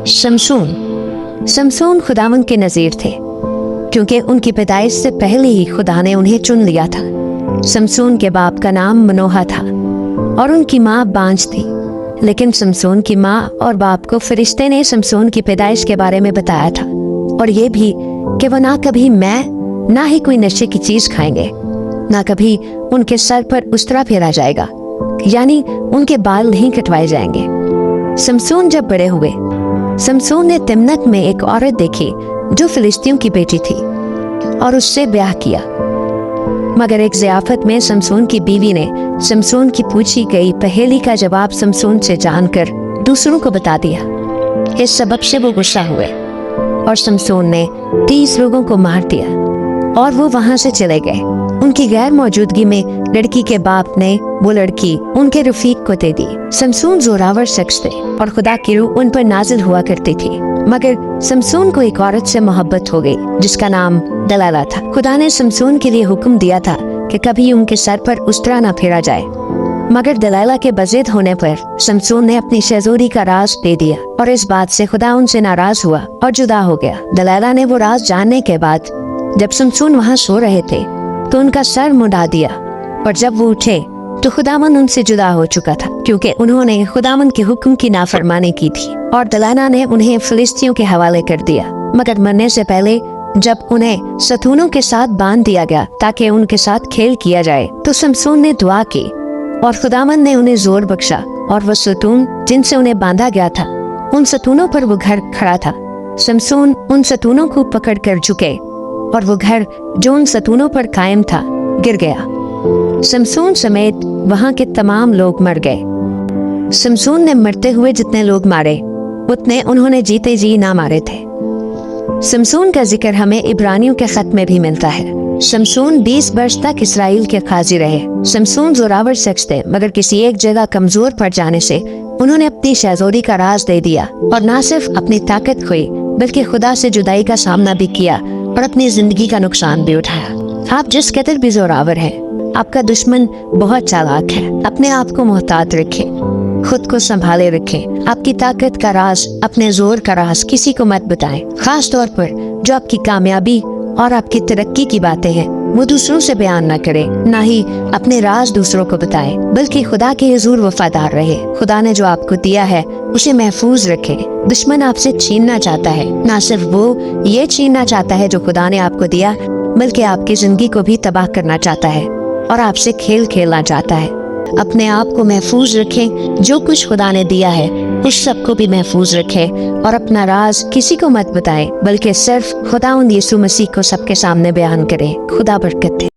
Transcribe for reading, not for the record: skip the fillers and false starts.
शमसून खुदावंद के नज़ीर थे क्योंकि उनकी पैदाइश से पहले ही खुदा ने उन्हें चुन लिया था। शमसून के बाप का नाम मनोहा था और उनकी माँ बांझ थी, लेकिन शमसून की माँ और बाप को फरिश्ते ने शमसून की पैदाइश के बारे में बताया था और ये भी कि वो ना कभी ना ही कोई नशे की चीज खाएंगे, ना कभी उनके सर पर उस्तरा फेरा जाएगा, यानी उनके बाल नहीं कटवाए जाएंगे। शमसून जब बड़े हुए, शमसून ने तिम्नत में एक औरत देखी जो फिलिस्तियों की बेटी थी और उससे ब्याह किया। मगर एक ज़ियाफत में शमसून की बीवी ने शमसून की पूछी गई पहेली का जवाब शमसून से जानकर दूसरों को बता दिया। इस सबब से वो गुस्सा हुए और शमसून ने 30 लोगों को मार दिया और वो वहां से चले गए। उनकी गैर मौजूदगी में लड़की के बाप ने वो लड़की उनके रफीक को दे दी। शमसून जोरावर शख्स थे और खुदा की रूह उन पर नाजिल हुआ करती थी। मगर शमसून को एक औरत से मोहब्बत हो गई जिसका नाम दलाला था। खुदा ने शमसून के लिए हुक्म दिया था कि कभी उनके सर पर उस्तरा न फेरा जाए, मगर दलाला के बज़िद होने पर शमसून ने अपनी शहज़ोरी का राज दे दिया और इस बात से खुदा उनसे नाराज हुआ और जुदा हो गया। दलाला ने वो राज जानने के बाद जब शमसून वहाँ सो रहे थे तो उनका सर मुड़ा दिया और जब वो उठे तो खुदावंद उनसे जुदा हो चुका था क्योंकि उन्होंने खुदावंद के हुक्म की नाफरमानी की थी और दलाला ने उन्हें फिलिस्तियों के हवाले कर दिया। मगर मरने से पहले जब उन्हें सतूनों के साथ बांध दिया गया ताकि उनके साथ खेल किया जाए, तो शमसून ने दुआ की और खुदावंद ने उन्हें जोर बख्शा और वो सतून जिनसे उन्हें बांधा गया था, उन सतूनों पर वो घर खड़ा था। शमसून उन सतूनों को पकड़ कर झुके और वो घर जो उन सतूनों पर कायम था गिर गया। शमसून समेत वहाँ के तमाम लोग मर गए। शमसून ने मरते हुए जितने लोग मारे उतने उन्होंने जीते जी ना मारे थे। शमसून का जिक्र हमें इब्रानियों के खत में भी मिलता है। शमसून 20 वर्ष तक इसराइल के काजी रहे। शमसून जोरावर शख्स थे, मगर किसी एक जगह कमजोर पड़ जाने से उन्होंने अपनी शहज़ोरी का राज दे दिया और न सिर्फ अपनी ताकत खोई बल्कि खुदा से जुदाई का सामना भी किया और अपनी जिंदगी का नुकसान भी उठाया। आप जिस कदर भी जोरावर हैं, आपका दुश्मन बहुत चालाक है। अपने आप को मोहतात रखें, खुद को संभाले रखें। आपकी ताकत का राज, अपने जोर का राज किसी को मत बताएं। खास तौर पर जो आपकी कामयाबी और आपकी तरक्की की बातें हैं वो दूसरों से बयान ना करें, ना ही अपने राज दूसरों को बताएं, बल्कि खुदा के हुजूर वफादार रहे। खुदा ने जो आपको दिया है उसे महफूज रखें। दुश्मन आपसे छीनना चाहता है, ना सिर्फ वो ये छीनना चाहता है जो खुदा ने आपको दिया, बल्कि आपकी जिंदगी को भी तबाह करना चाहता है और आपसे खेल खेलना चाहता है। अपने आप को महफूज रखें, जो कुछ खुदा ने दिया है उस सब को भी महफूज रखें और अपना राज किसी को मत बताएं, बल्कि सिर्फ खुदावंद यीशु मसीह को सबके सामने बयान करें। खुदा बरकत दे।